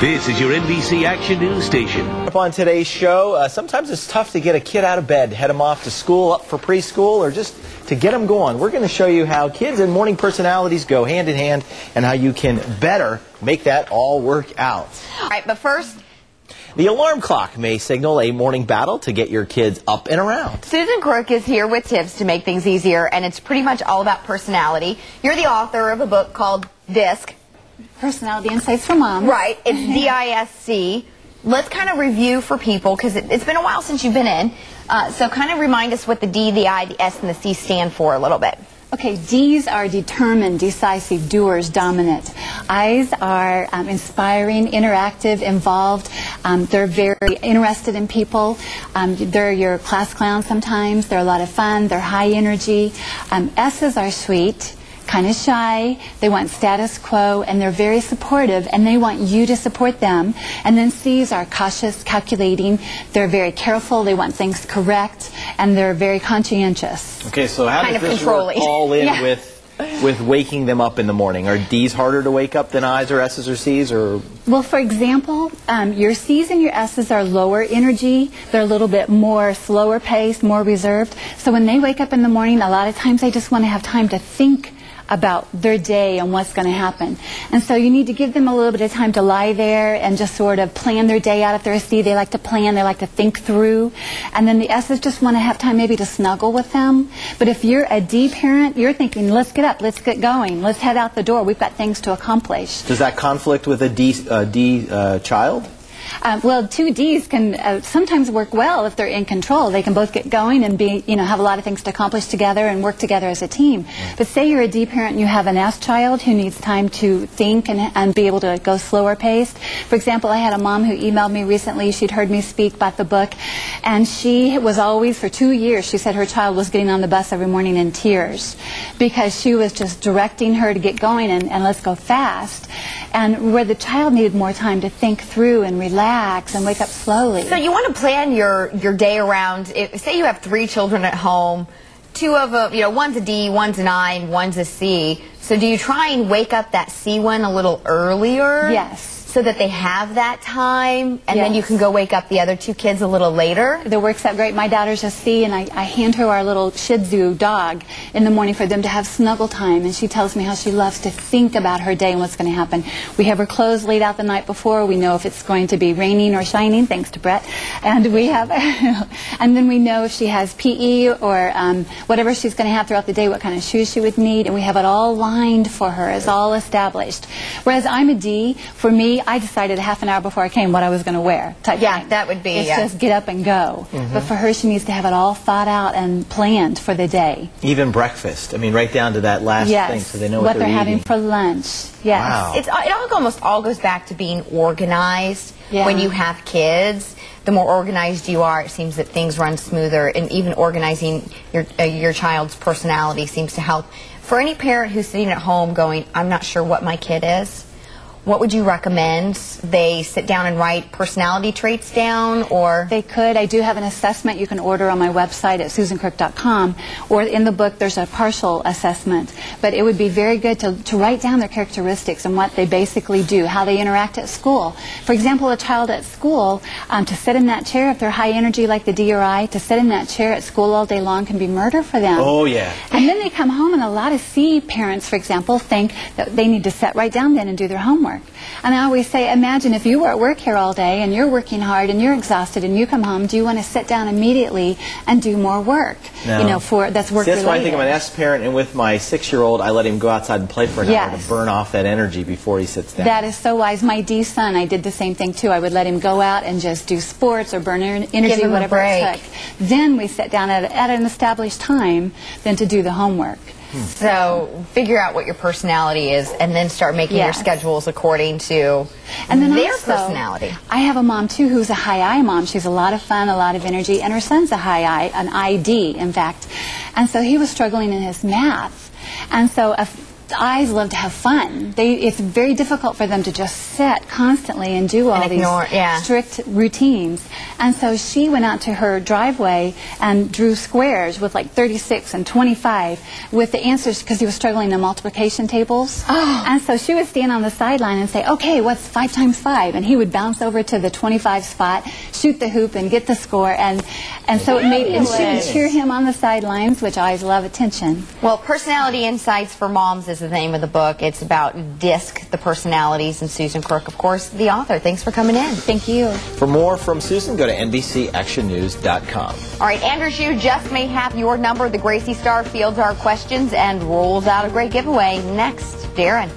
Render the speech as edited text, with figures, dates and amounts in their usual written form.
This is your NBC Action News Station. Up on today's show, sometimes it's tough to get a kid out of bed, head them off to school, up for preschool, or just to get them going. We're going to show you how kids and morning personalities go hand in hand and how you can better make that all work out. All right, but first, the alarm clock may signal a morning battle to get your kids up and around. Susan Crook is here with tips to make things easier, and it's pretty much all about personality. You're the author of a book called DISC. Personality Insights for Mom. Right, it's DISC. Let's kind of review for people, because it's been a while since you've been in. So kind of remind us what the D, the I, the S, and the C stand for a little bit. Okay, D's are determined, decisive, doers, dominant. I's are inspiring, interactive, involved. They're very interested in people. They're your class clowns sometimes. They're a lot of fun. They're high energy. S's are sweet, kind of shy. They want status quo, and they're very supportive, and they want you to support them. And then C's are cautious, calculating. They're very careful. They want things correct, and they're very conscientious. Okay, so how does this work all in with waking them up in the morning? Are D's harder to wake up than I's or S's or C's? Or? Well, for example, your C's and your S's are lower energy. They're a little bit more slower paced, more reserved. So when they wake up in the morning, a lot of times they just want to have time to think about their day and what's going to happen. And so you need to give them a little bit of time to lie there and just sort of plan their day out. If they're a C, they like to plan, they like to think through. And then the S's just want to have time maybe to snuggle with them. But if you're a D parent, you're thinking, let's get up, let's get going, let's head out the door, we've got things to accomplish. Does that conflict with a D child? Well, two Ds can sometimes work well if they're in control. They can both get going and be, have a lot of things to accomplish together and work together as a team. But say you're a D parent and you have an S child who needs time to think and be able to go slower paced. For example, I had a mom who emailed me recently. She'd heard me speak about the book, and she was always, for 2 years, she said her child was getting on the bus every morning in tears because she was just directing her to get going and let's go fast. And where the child needed more time to think through and relax and wake up slowly. So you want to plan your day around, say you have 3 children at home, 2 of them, one's a D, one's an I, and one's a C. So do you try and wake up that C one a little earlier? Yes. So that they have that time, and then you can go wake up the other 2 kids a little later? That works out great. My daughter's a C, and I hand her our little Shih Tzu dog in the morning for them to have snuggle time, and she tells me how she loves to think about her day and what's going to happen. We have her clothes laid out the night before. We know if it's going to be raining or shining, thanks to Brett. And we have, and then we know if she has PE or whatever she's going to have throughout the day, what kind of shoes she would need, and we have it all lined for her. It's all established. Whereas I'm a D, for me, I decided a half an hour before I came what I was going to wear. Yeah, that would be. It's just get up and go. But for her, she needs to have it all thought out and planned for the day. Even breakfast. I mean, right down to that last thing, so they know what they're having eating for lunch. Yes. Wow. It almost all goes back to being organized. When you have kids, the more organized you are, it seems that things run smoother, and even organizing your child's personality seems to help. For any parent who's sitting at home going, I'm not sure what my kid is, what would you recommend? They sit down and write personality traits down, or? They could. I do have an assessment you can order on my website at susancrook.com, or in the book there's a partial assessment. But it would be very good to write down their characteristics and what they basically do, how they interact at school. For example, a child at school, to sit in that chair, if they're high energy like the D or I, to sit in that chair at school all day long can be murder for them. Oh, yeah. And then they come home, and a lot of C parents, for example, think that they need to sit right down then and do their homework. And I always say, imagine if you were at work here all day and you're working hard and you're exhausted and you come home, do you want to sit down immediately and do more work? No. That's work related. That's why I think I'm an S parent, and with my 6-year-old, I let him go outside and play for an hour to burn off that energy before he sits down. That is so wise. My D son, I did the same thing too. I would let him go out and just do sports or burn energy, whatever it took. Then we sit down at an established time then to do the homework. So figure out what your personality is and then start making your schedules according to their personality. I have a mom too who's a high I mom. She's a lot of fun, a lot of energy, and her son's a high I, an ID in fact. And so he was struggling in his math. And so eyes love to have fun. It's very difficult for them to just sit constantly and do all these strict routines. And so she went out to her driveway and drew squares with like 36 and 25 with the answers, because he was struggling in multiplication tables. And so she would stand on the sideline and say, okay, what's 5 times 5? And he would bounce over to the 25 spot, shoot the hoop, and get the score. And so it made, and she would cheer him on the sidelines, which eyes love attention. Well, Personality Insights for Moms is the name of the book. It's about DISC, the personalities, and Susan Crook, of course, the author. Thanks for coming in. Thank you. For more from Susan, go to NBCActionNews.com. All right, Andrew Shue just may have your number. The Gracie Star fields our questions and rolls out a great giveaway. Next, Darren.